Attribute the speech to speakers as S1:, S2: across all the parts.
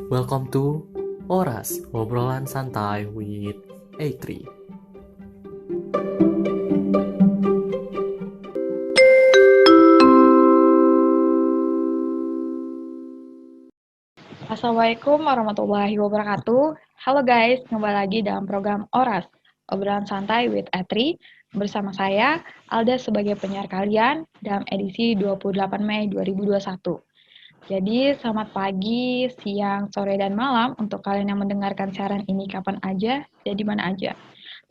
S1: Welcome to Oras, obrolan santai with A3.
S2: Assalamualaikum warahmatullahi wabarakatuh. Halo guys, kembali lagi dalam program Oras, obrolan santai with Atri. Bersama saya, Alda sebagai penyiar kalian dalam edisi 28 Mei 2021. Jadi, selamat pagi, siang, sore, dan malam untuk kalian yang mendengarkan siaran ini kapan aja dan di mana aja.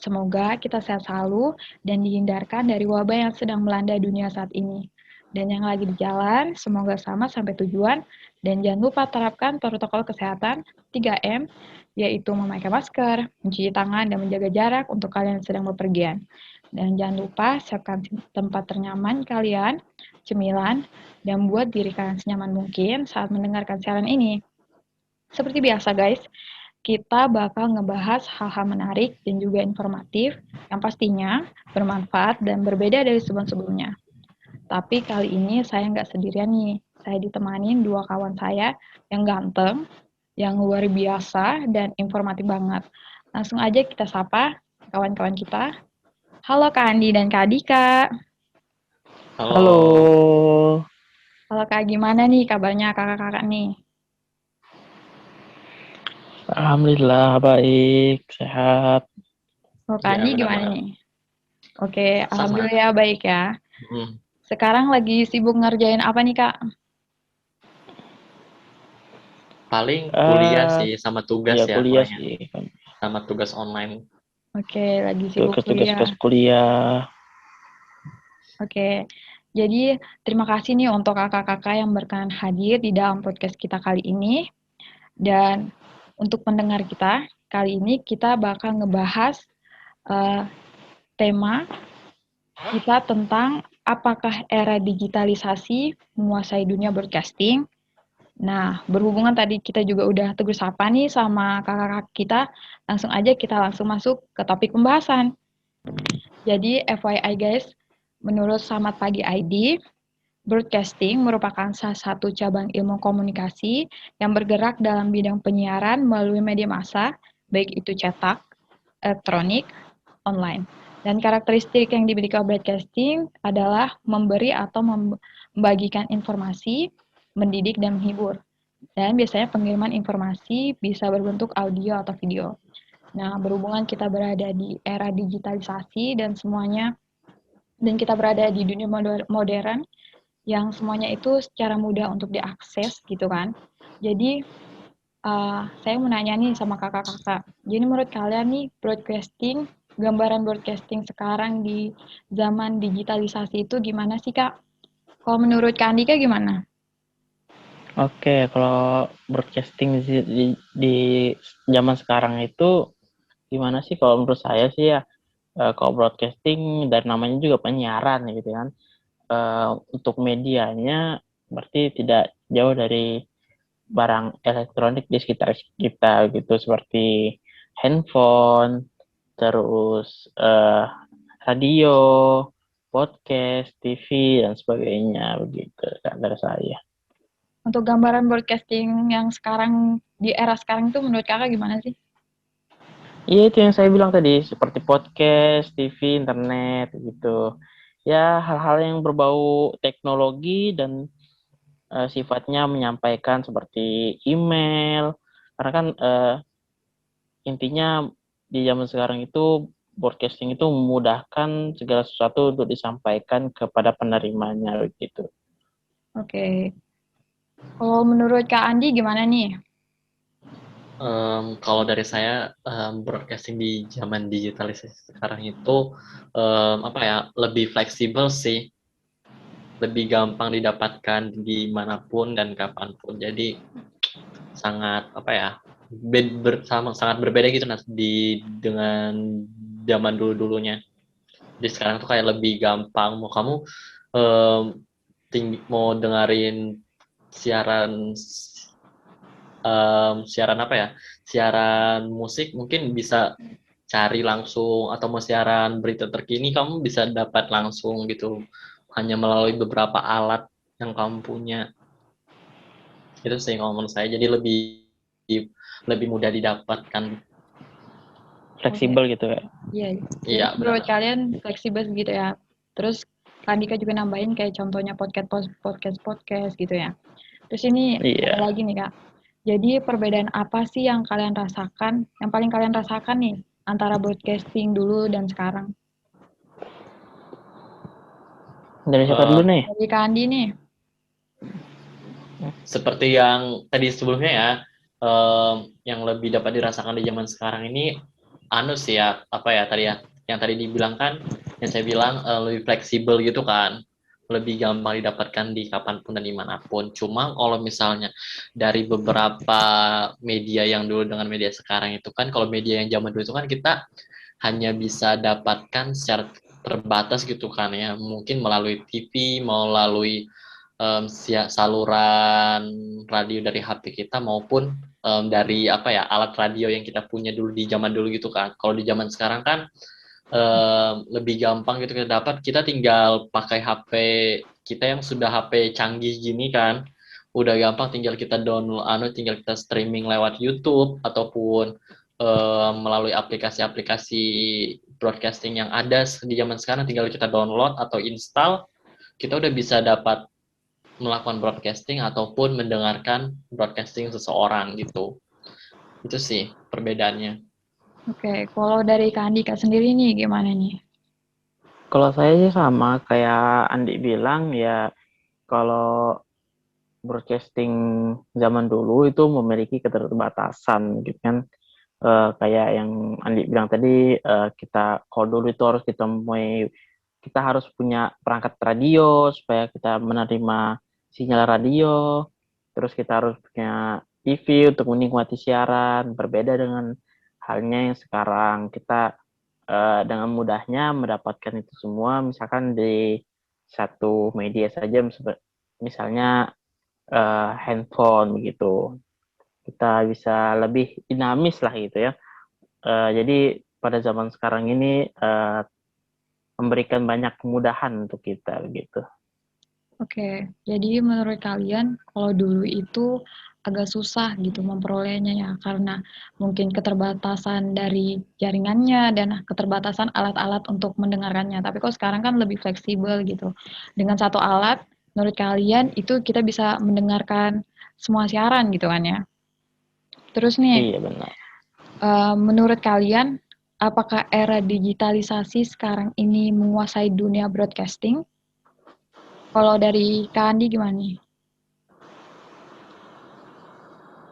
S2: Semoga kita sehat selalu dan dihindarkan dari wabah yang sedang melanda dunia saat ini. Dan yang lagi di jalan, semoga selamat sampai tujuan. Dan jangan lupa terapkan protokol kesehatan 3M, yaitu memakai masker, mencuci tangan, dan menjaga jarak untuk kalian yang sedang bepergian. Dan jangan lupa siapkan tempat ternyaman kalian, cemilan, dan buat diri kalian senyaman mungkin saat mendengarkan siaran ini. Seperti biasa guys, kita bakal ngebahas hal-hal menarik dan juga informatif yang pastinya bermanfaat dan berbeda dari sebelum-sebelumnya. Tapi kali ini saya nggak sendirian nih, saya ditemanin dua kawan saya yang ganteng, yang luar biasa, dan informatif banget. Langsung aja kita sapa kawan-kawan kita. Halo Kak Andi dan Kak Dika.
S1: Halo.
S2: Halo Kak, gimana nih kabarnya kakak-kakak nih?
S3: Alhamdulillah baik, sehat.
S2: Halo Kak
S1: Ya,
S2: Andi gimana
S1: benar-benar.
S2: nih? Oke,
S1: Sama.
S2: alhamdulillah baik ya. Sekarang lagi sibuk ngerjain apa nih Kak?
S1: Paling kuliah sih sama tugas
S3: Ya
S1: ya
S3: kuliah
S1: palingnya.
S3: sih,
S1: Sama tugas online.
S2: Oke, lagi sibuk kuliah.
S3: tugas kuliah.
S2: Oke, jadi terima kasih nih untuk kakak-kakak yang berkenan hadir di dalam podcast kita kali ini. Dan untuk pendengar kita, kali ini kita bakal ngebahas tema kita tentang apakah era digitalisasi menguasai dunia broadcasting. Nah, berhubungan tadi kita juga udah tegur sapa nih sama kakak-kakak kita, langsung aja kita langsung masuk ke topik pembahasan. Jadi, FYI guys, menurut Selamat Pagi ID, broadcasting merupakan salah satu cabang ilmu komunikasi yang bergerak dalam bidang penyiaran melalui media massa, baik itu cetak, elektronik, online. Dan karakteristik yang dimiliki oleh broadcasting adalah memberi atau membagikan informasi, mendidik, dan menghibur. Dan biasanya pengiriman informasi bisa berbentuk audio atau video. Nah, berhubungan kita berada di era digitalisasi dan semuanya, dan kita berada di dunia modern, yang semuanya itu secara mudah untuk diakses gitu kan. Jadi, saya mau nanya nih sama kakak-kakak. Jadi menurut kalian nih, gambaran broadcasting sekarang di zaman digitalisasi itu gimana sih Kak? Kalau menurut Kak Andika gimana?
S3: Oke, kalau broadcasting di zaman sekarang itu gimana sih? Kalau menurut saya sih ya, kalau broadcasting dari namanya juga penyiaran gitu kan. Untuk medianya berarti tidak jauh dari barang elektronik di sekitar kita gitu, seperti handphone, terus radio, podcast, TV, dan sebagainya begitu dari saya.
S2: Untuk gambaran broadcasting yang sekarang, di era sekarang itu menurut kakak gimana sih?
S3: Iya itu yang saya bilang tadi, seperti podcast, TV, internet gitu. Ya hal-hal yang berbau teknologi dan sifatnya menyampaikan seperti email. Karena kan intinya di zaman sekarang itu broadcasting itu memudahkan segala sesuatu untuk disampaikan kepada penerimanya begitu.
S2: Oke. Kalau menurut Kak Andi gimana nih?
S1: Kalau dari saya, broadcasting di zaman digitalisasi sekarang itu apa ya, lebih fleksibel sih, lebih gampang didapatkan dimanapun dan kapanpun. Jadi sangat apa ya, sangat berbeda gitu dengan zaman dulu-dulunya. Jadi sekarang tuh kayak lebih gampang, mau kamu um, mau dengerin siaran siaran apa ya, siaran musik mungkin bisa cari langsung, atau mau siaran berita terkini kamu bisa dapat langsung gitu, hanya melalui beberapa alat yang kamu punya. Itu sih kalau menurut saya, jadi lebih lebih mudah didapatkan.
S3: Fleksibel gitu ya.
S2: Iya.
S1: Iya,
S2: Jadi menurut
S1: benar.
S2: kalian fleksibel gitu ya. Terus Andika juga nambahin kayak contohnya podcast gitu ya. Terus ini
S3: Iya.
S2: ada lagi nih Kak. Jadi perbedaan apa sih yang kalian rasakan, yang paling kalian rasakan nih antara broadcasting dulu dan sekarang?
S3: Dari siapa dulu nih?
S2: Dari Kak Andi nih.
S1: Seperti yang tadi sebelumnya ya, yang lebih dapat dirasakan di zaman sekarang ini, sih ya, apa ya tadi ya, yang tadi dibilang kan, yang saya bilang lebih fleksibel gitu kan, lebih gampang didapatkan di kapanpun dan dimanapun. Cuma kalau misalnya dari beberapa media yang dulu dengan media sekarang itu kan, kalau media yang zaman dulu itu kan kita hanya bisa dapatkan secara terbatas gitu kan ya, mungkin melalui TV, melalui saluran radio dari HP kita maupun dari apa ya alat radio yang kita punya dulu di zaman dulu gitu kan. Kalau di zaman sekarang kan lebih gampang gitu kita dapat, kita tinggal pakai HP kita yang sudah HP canggih gini kan, udah gampang tinggal kita download, tinggal kita streaming lewat YouTube ataupun melalui aplikasi-aplikasi broadcasting yang ada di zaman sekarang, tinggal kita download atau install, kita udah bisa dapat melakukan broadcasting ataupun mendengarkan broadcasting seseorang gitu. Itu sih perbedaannya.
S2: Oke, kalau dari Kak Andika sendiri nih gimana nih?
S3: Kalau saya sih sama kayak Andi bilang ya, kalau broadcasting zaman dulu itu memiliki keterbatasan gitu kan. Kayak yang Andi bilang tadi, kita kalau dulu itu kita harus punya perangkat radio supaya kita menerima sinyal radio, terus kita harus punya TV untuk menikmati siaran. Berbeda dengan halnya yang sekarang, kita dengan mudahnya mendapatkan itu semua, misalkan di satu media saja, misalnya handphone gitu. Kita bisa lebih dinamis lah gitu ya. Jadi pada zaman sekarang ini memberikan banyak kemudahan untuk kita gitu.
S2: Oke, jadi menurut kalian kalau dulu itu agak susah gitu memperolehnya ya karena mungkin keterbatasan dari jaringannya dan keterbatasan alat-alat untuk mendengarkannya. Tapi kok sekarang kan lebih fleksibel gitu. Dengan satu alat, menurut kalian itu kita bisa mendengarkan semua siaran gitu kan ya. Terus nih,
S3: Iya benar.
S2: menurut kalian apakah era digitalisasi sekarang ini menguasai dunia broadcasting? Kalau dari Kak Andi gimana nih?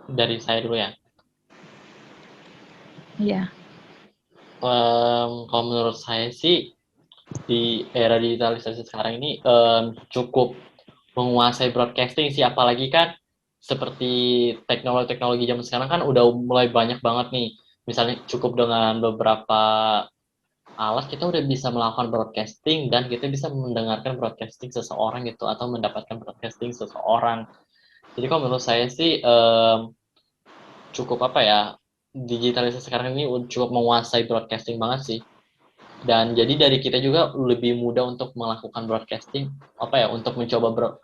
S1: Dari saya dulu ya.
S2: Iya.
S1: Kalau menurut saya sih di era digitalisasi sekarang ini cukup menguasai broadcasting sih, apalagi kan seperti teknologi-teknologi zaman sekarang kan udah mulai banyak banget nih. Misalnya cukup dengan beberapa alat kita udah bisa melakukan broadcasting dan kita bisa mendengarkan broadcasting seseorang gitu atau mendapatkan broadcasting seseorang. Jadi kalau menurut saya sih cukup apa ya, digitalisasi sekarang ini cukup menguasai broadcasting banget sih. Dan jadi dari kita juga lebih mudah untuk melakukan broadcasting, apa ya, untuk mencoba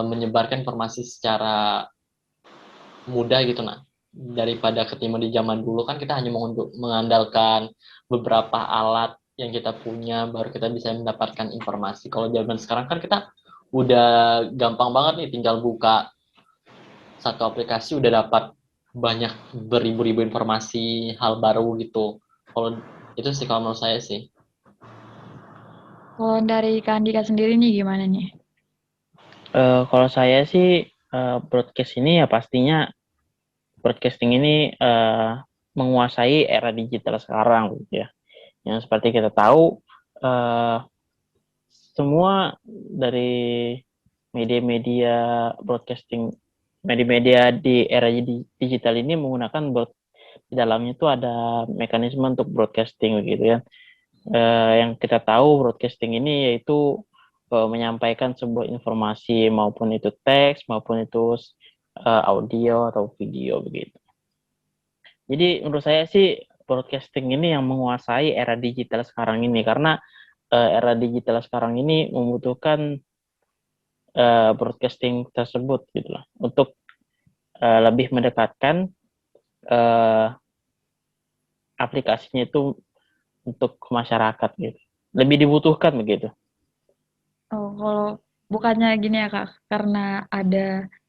S1: menyebarkan informasi secara mudah gitu nah. Daripada ketimbang di zaman dulu kan kita hanya mengandalkan beberapa alat yang kita punya baru kita bisa mendapatkan informasi. Kalau zaman sekarang kan kita udah gampang banget nih, tinggal buka satu aplikasi udah dapat banyak beribu-ribu informasi hal baru gitu. Kalau itu sih kalau menurut saya sih.
S2: Kalau dari Kak Andika sendiri nih gimana nih?
S3: Kalau saya sih broadcast ini ya pastinya broadcasting ini menguasai era digital sekarang gitu ya. Yang seperti kita tahu, semua dari media-media broadcasting, media-media di era digital ini menggunakan di dalamnya itu ada mekanisme untuk broadcasting begitu ya. Yang kita tahu broadcasting ini yaitu menyampaikan sebuah informasi, maupun itu teks maupun itu audio atau video begitu. Jadi menurut saya sih broadcasting ini yang menguasai era digital sekarang ini, karena era digital sekarang ini membutuhkan broadcasting tersebut gitu loh, untuk lebih mendekatkan eh, aplikasinya itu untuk masyarakat gitu. Lebih dibutuhkan begitu.
S2: Oh, kalau bukannya gini ya Kak, karena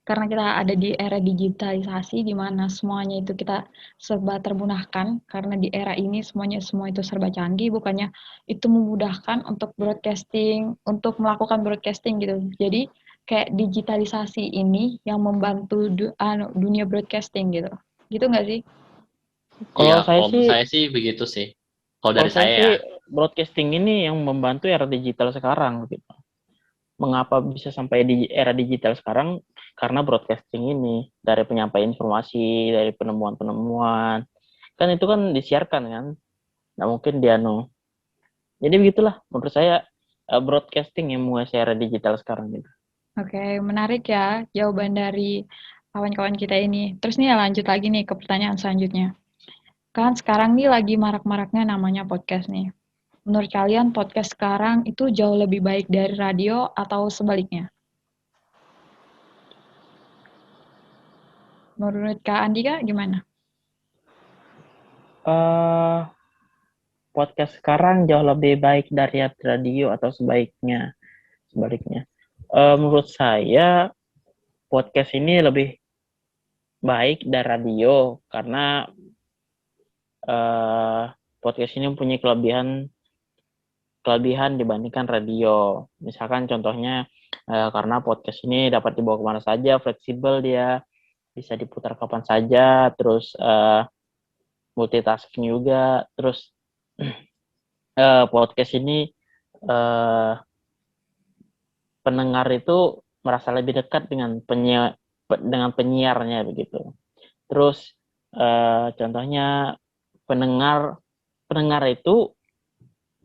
S2: kita ada di era digitalisasi di mana semuanya itu kita serba terbunahkan karena di era ini semua itu serba canggih, bukannya itu memudahkan untuk broadcasting, untuk melakukan broadcasting gitu. Jadi kayak digitalisasi ini yang membantu dunia broadcasting gitu. Gitu nggak sih?
S3: Kalau
S1: Iya,
S3: saya
S1: kalau
S3: sih,
S1: saya sih begitu sih. Kalau
S3: kalau
S1: dari
S3: saya
S1: saya
S3: sih
S1: ya.
S3: broadcasting ini yang membantu era digital sekarang gitu. Mengapa bisa sampai di era digital sekarang? Karena broadcasting ini dari penyampaian informasi, dari penemuan-penemuan, kan itu kan disiarkan kan, nggak mungkin dia no. Jadi begitulah menurut saya broadcasting yang menguasai era digital sekarang gitu.
S2: Oke, menarik ya jawaban dari kawan-kawan kita ini. Terus nih ya lanjut lagi nih ke pertanyaan selanjutnya. Kan sekarang nih lagi marak-maraknya namanya podcast nih. Menurut kalian podcast sekarang itu jauh lebih baik dari radio atau sebaliknya? Menurut Kak Andika gimana?
S3: Eh Podcast sekarang jauh lebih baik dari radio atau sebaliknya. Menurut saya podcast ini lebih baik dari radio karena eh, podcast ini mempunyai kelebihan dibandingkan radio. Misalkan contohnya karena podcast ini dapat dibawa kemana saja, fleksibel dia, bisa diputar kapan saja, terus multitasking juga, terus podcast ini eh, pendengar itu merasa lebih dekat dengan penyiarnya begitu. Terus contohnya pendengar pendengar itu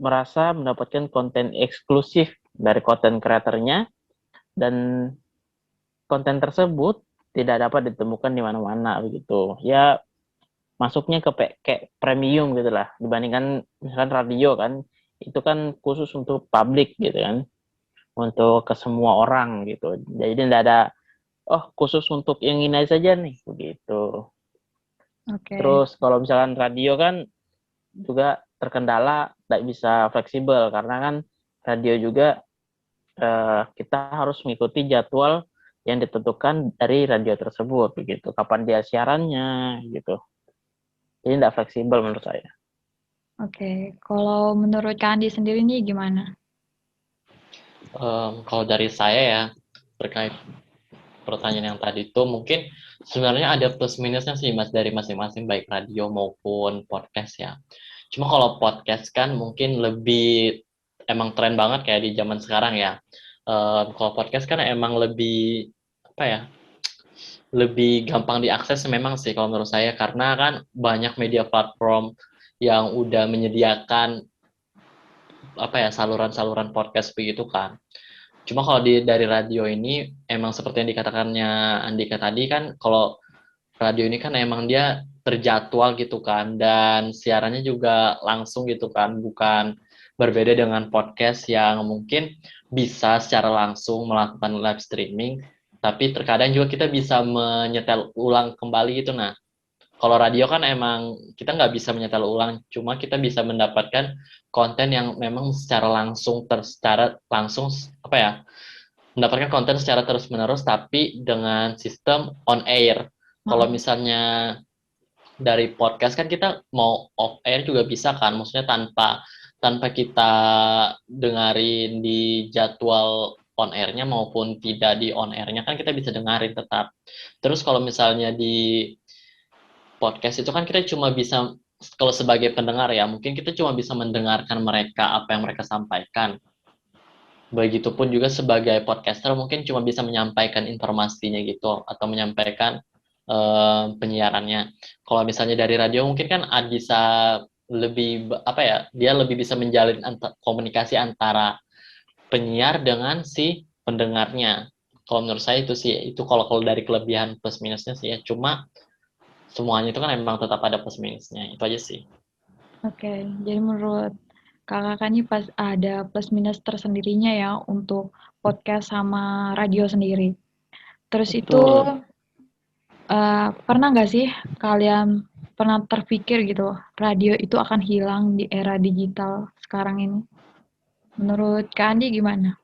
S3: merasa mendapatkan konten eksklusif dari konten kreatornya dan konten tersebut tidak dapat ditemukan di mana-mana begitu. Ya masuknya kayak premium gitu lah dibandingkan misalkan radio kan itu kan khusus untuk publik gitu kan untuk ke semua orang gitu. Jadi tidak ada khusus untuk yang ini saja nih begitu.
S2: Oke,
S3: Terus kalau misalkan radio kan juga terkendala tidak bisa fleksibel karena kan radio juga kita harus mengikuti jadwal yang ditentukan dari radio tersebut begitu. Kapan dia siarannya gitu. Jadi tidak fleksibel menurut saya.
S2: oke. Kalau menurut Kak Andi sendiri nih gimana?
S1: Kalau dari saya ya, terkait pertanyaan yang tadi itu mungkin sebenarnya ada plus minusnya sih Mas dari masing-masing baik radio maupun podcast ya. Cuma kalau podcast kan mungkin lebih emang tren banget kayak di zaman sekarang ya. Kalau podcast kan emang lebih apa ya? Lebih gampang diakses memang sih kalau menurut saya karena kan banyak media platform yang udah menyediakan apa ya saluran-saluran podcast begitu kan. Cuma kalau dari radio ini emang seperti yang dikatakannya Andika tadi kan kalau radio ini kan emang dia terjadwal gitu kan dan siarannya juga langsung gitu kan bukan berbeda dengan podcast yang mungkin bisa secara langsung melakukan live streaming tapi terkadang juga kita bisa menyetel ulang kembali gitu. Nah kalau radio kan emang kita nggak bisa menyetel ulang, cuma kita bisa mendapatkan konten yang memang secara langsung apa ya, mendapatkan konten secara terus-menerus tapi dengan sistem on air. Kalau
S2: Heeh.
S1: misalnya dari podcast kan kita mau off air juga bisa kan, maksudnya tanpa tanpa kita dengerin di jadwal on airnya maupun tidak di on airnya kan kita bisa dengerin tetap. Terus kalau misalnya di podcast itu kan kita cuma bisa kalau sebagai pendengar ya mungkin kita cuma bisa mendengarkan mereka apa yang mereka sampaikan. Begitupun juga sebagai podcaster mungkin cuma bisa menyampaikan informasinya gitu atau menyampaikan penyiarannya. Kalau misalnya dari radio mungkin kan bisa lebih apa ya, dia lebih bisa menjalin komunikasi antara penyiar dengan si pendengarnya. Kalau menurut saya itu sih itu kalau dari kelebihan plus minusnya sih ya. Cuma semuanya itu kan memang tetap ada plus minusnya. Itu aja sih.
S2: Oke, jadi menurut kakak nih pas ada plus minus tersendirinya ya untuk podcast sama radio sendiri. Terus itu
S3: Betul.
S2: Pernah nggak sih kalian pernah terpikir gitu, radio itu akan hilang di era digital sekarang ini? Menurut Kak Andi gimana?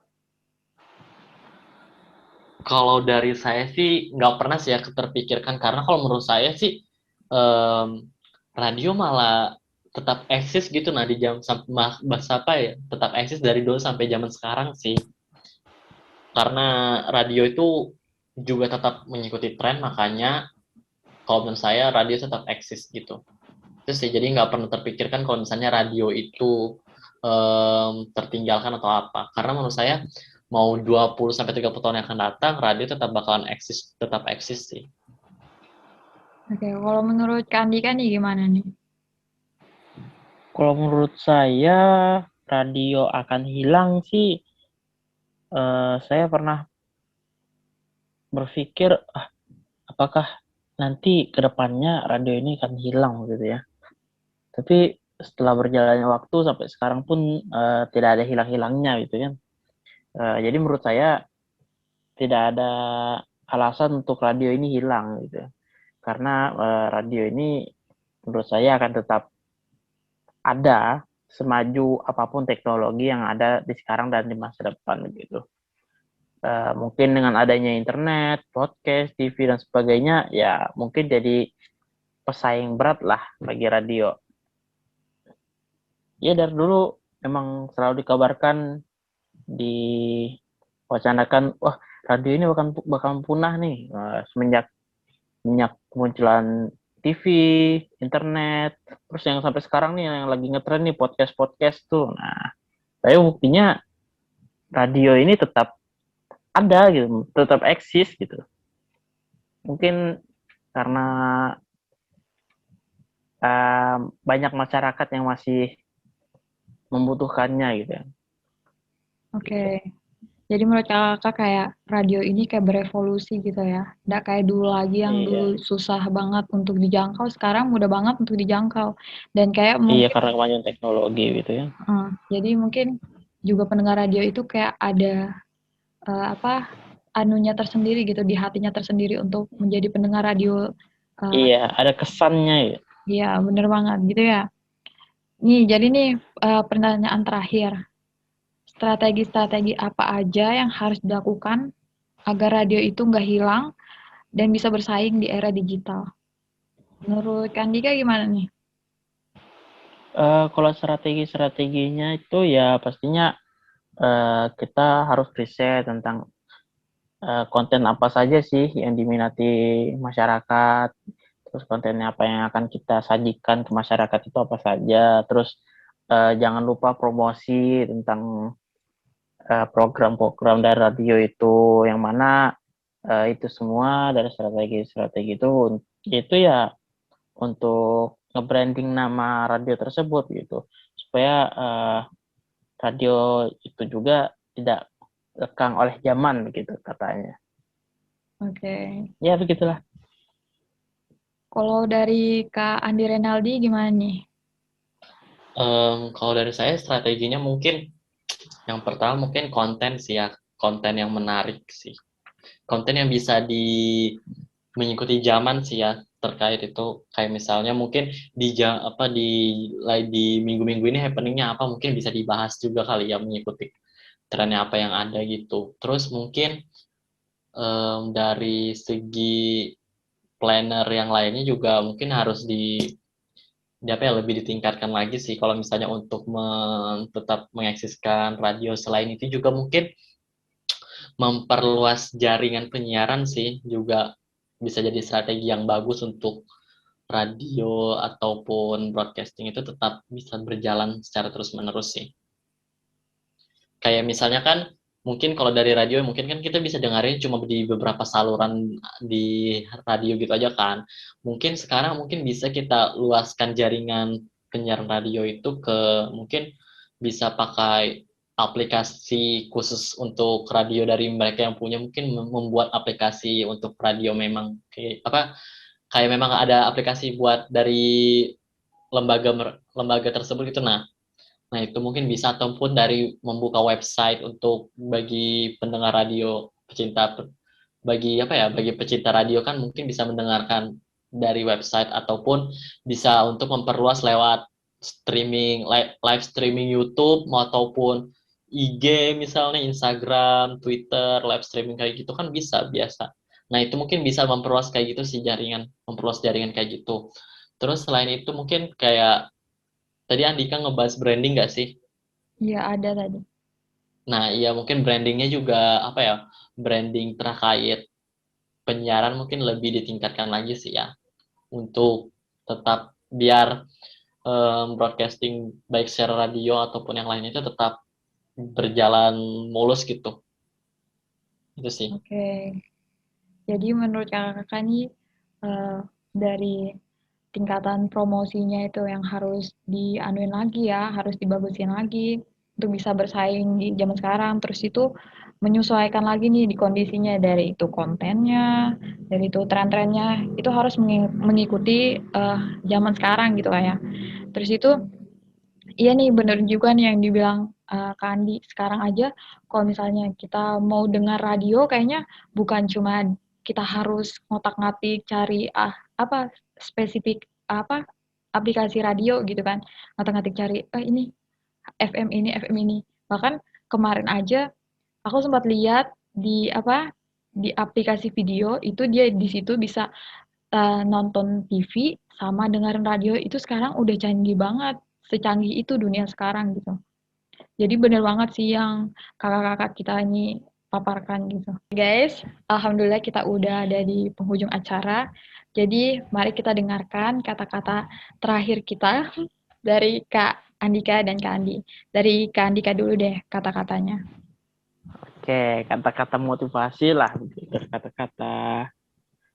S1: Kalau dari saya sih nggak pernah sih ya terpikirkan, karena kalau menurut saya sih em, radio malah tetap eksis gitu, nah di jam bahasa apa ya, tetap eksis dari dulu sampai zaman sekarang sih, karena radio itu juga tetap mengikuti tren, makanya kalau menurut saya radio tetap eksis gitu. Itu sih, jadi nggak pernah terpikirkan kalau misalnya radio itu tertinggalkan atau apa, karena menurut saya mau 20 sampai 30 tahun yang akan datang, radio tetap bakalan eksis, tetap eksis sih.
S2: Oke, kalau menurut Kak Andi kan nih gimana nih?
S3: Kalau menurut saya radio akan hilang sih. Saya pernah berpikir, apakah nanti ke depannya radio ini akan hilang gitu ya. Tapi setelah berjalannya waktu sampai sekarang pun tidak ada hilang-hilangnya gitu ya. Jadi menurut saya tidak ada alasan untuk radio ini hilang gitu. Karena radio ini menurut saya akan tetap ada semaju apapun teknologi yang ada di sekarang dan di masa depan gitu. Mungkin dengan adanya internet, podcast, TV dan sebagainya, ya mungkin jadi pesaing berat lah bagi radio. Ya dari dulu memang selalu dikabarkan, diwacanakan, wah radio ini bakal punah nih semenjak kemunculan TV, internet, terus yang sampai sekarang nih yang lagi ngetren nih podcast tuh. Nah, tapi buktinya radio ini tetap ada gitu, tetap eksis gitu. Mungkin karena banyak masyarakat yang masih membutuhkannya gitu ya.
S2: Oke, jadi menurut Kakak kayak radio ini kayak berevolusi gitu ya? Nggak kayak dulu lagi yang
S3: Iya,
S2: dulu susah banget untuk dijangkau, sekarang mudah banget untuk dijangkau. Dan kayak
S3: iya
S2: mungkin,
S3: karena kemajuan teknologi gitu ya.
S2: jadi mungkin juga pendengar radio itu kayak ada apa anunya tersendiri gitu di hatinya tersendiri untuk menjadi pendengar radio.
S3: Iya, ada kesannya ya.
S2: Iya, bener banget gitu ya. Nih, jadi nih pertanyaan terakhir. Strategi-strategi apa aja yang harus dilakukan agar radio itu nggak hilang dan bisa bersaing di era digital? Menurut Kandika gimana nih?
S3: Kalau strategi-strateginya itu ya pastinya kita harus riset tentang konten apa saja sih yang diminati masyarakat, terus kontennya apa yang akan kita sajikan ke masyarakat itu apa saja, terus jangan lupa promosi tentang program-program dari radio itu, yang mana itu semua dari strategi-strategi itu ya untuk nge-branding nama radio tersebut gitu, supaya radio itu juga tidak lekang oleh zaman begitu katanya.
S2: Oke.
S3: Ya begitulah.
S2: Kalau dari Kak Andi Renaldi gimana nih?
S1: Kalau dari saya strateginya mungkin yang pertama mungkin konten sih ya, konten yang menarik sih, konten yang bisa mengikuti zaman sih ya, terkait itu kayak misalnya mungkin di minggu-minggu ini happeningnya apa, mungkin bisa dibahas juga kali ya, mengikuti trennya apa yang ada gitu. Terus mungkin dari segi planner yang lainnya juga mungkin harus apa ya, lebih ditingkatkan lagi sih, kalau misalnya untuk tetap mengeksiskan radio. Selain itu juga mungkin memperluas jaringan penyiaran sih, juga bisa jadi strategi yang bagus untuk radio ataupun broadcasting itu tetap bisa berjalan secara terus-menerus sih. Kayak misalnya kan, mungkin kalau dari radio mungkin kan kita bisa dengerin cuma di beberapa saluran di radio gitu aja kan. Mungkin sekarang mungkin bisa kita luaskan jaringan penyiaran radio itu ke, mungkin bisa pakai aplikasi khusus untuk radio dari mereka yang punya, mungkin membuat aplikasi untuk radio, memang kayak apa, kayak memang ada aplikasi buat dari lembaga lembaga tersebut gitu. Nah, itu mungkin bisa, ataupun dari membuka website untuk bagi pendengar radio pecinta bagi pecinta radio kan mungkin bisa mendengarkan dari website ataupun bisa untuk memperluas lewat streaming live streaming YouTube ataupun IG misalnya Instagram, Twitter, live streaming kayak gitu kan bisa biasa. Nah, itu mungkin bisa memperluas kayak gitu sih memperluas jaringan kayak gitu. Terus selain itu mungkin kayak tadi Andika ngebahas branding nggak sih?
S2: Iya, ada tadi.
S1: Nah, iya mungkin brandingnya juga branding terkait penyiaran mungkin lebih ditingkatkan lagi sih ya untuk tetap biar broadcasting baik secara radio ataupun yang lainnya itu tetap berjalan mulus gitu. Itu sih.
S2: Oke. Jadi menurut kakak nih dari tingkatan promosinya itu yang harus dianuin lagi ya, harus dibagusin lagi untuk bisa bersaing di zaman sekarang. Terus itu menyesuaikan lagi nih di kondisinya, dari itu kontennya, dari itu tren-trennya, itu harus mengikuti zaman sekarang gitu ya. Terus itu iya nih bener juga nih yang dibilang Kak Andi. Sekarang aja kalau misalnya kita mau dengar radio kayaknya bukan cuma kita harus ngotak-ngatik cari spesifik aplikasi radio gitu kan. Ngotak-ngatik cari ini FM ini FM ini. Bahkan kemarin aja aku sempat lihat di aplikasi video itu dia di situ bisa nonton TV sama dengerin radio. Itu sekarang udah canggih banget, secanggih itu dunia sekarang gitu. Jadi bener banget sih yang kakak-kakak kita ini paparkan gitu. Guys, alhamdulillah kita udah ada di penghujung acara. Jadi mari kita dengarkan kata-kata terakhir kita dari Kak Andika dan Kak Andi. Dari Kak Andika dulu deh kata-katanya.
S3: Oke, kata-kata motivasi lah, kata-kata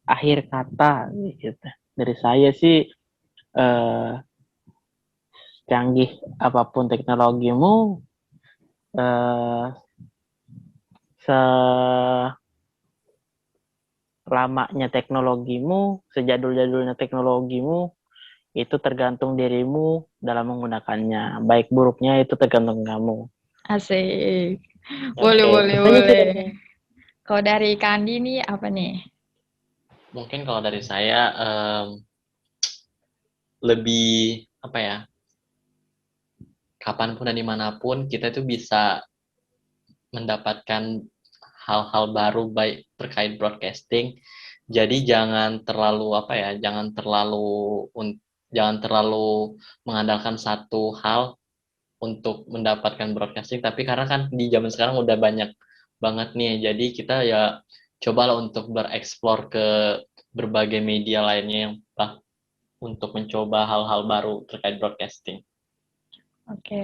S3: akhir kata gitu. Dari saya sih canggih apapun teknologimu, selamanya teknologimu, sejadul-jadulnya teknologimu, itu tergantung dirimu dalam menggunakannya. Baik buruknya itu tergantung kamu.
S2: Asik. Boleh. Kalau dari Kandi nih apa nih?
S1: Mungkin kalau dari saya lebih kapanpun dan dimanapun kita itu bisa mendapatkan hal-hal baru baik terkait broadcasting. Jadi jangan terlalu jangan terlalu mengandalkan satu hal untuk mendapatkan broadcasting, tapi karena kan di zaman sekarang udah banyak banget nih, jadi kita ya cobalah untuk bereksplor ke berbagai media lainnya yang untuk mencoba hal-hal baru terkait broadcasting.
S2: Oke.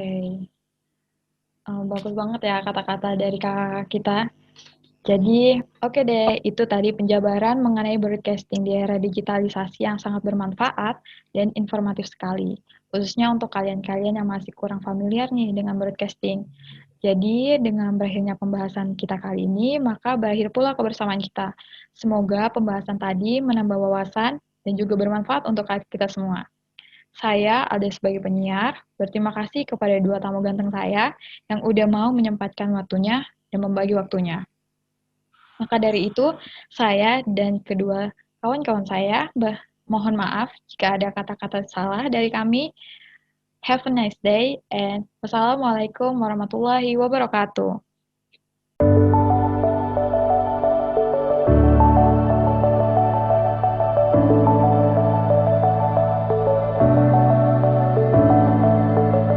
S2: Bagus banget ya kata-kata dari kakak kita. Jadi, oke deh, itu tadi penjabaran mengenai broadcasting di era digitalisasi yang sangat bermanfaat dan informatif sekali, khususnya untuk kalian-kalian yang masih kurang familiar nih dengan broadcasting. Jadi, dengan berakhirnya pembahasan kita kali ini, maka berakhir pula kebersamaan kita. Semoga pembahasan tadi menambah wawasan dan juga bermanfaat untuk kita semua. Saya, Alda sebagai penyiar, berterima kasih kepada dua tamu ganteng saya yang udah mau menyempatkan waktunya dan membagi waktunya. Maka dari itu, saya dan kedua kawan-kawan saya mohon maaf jika ada kata-kata salah dari kami. Have a nice day and wassalamualaikum warahmatullahi wabarakatuh.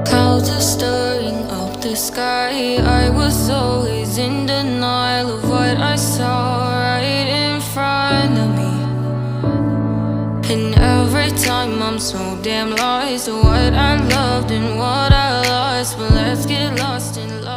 S4: Clouds are stirring up the sky. I was always in denial of what I saw right in front of me. And every time I'm so damn lost to what I loved and what I lost. But let's get lost in love.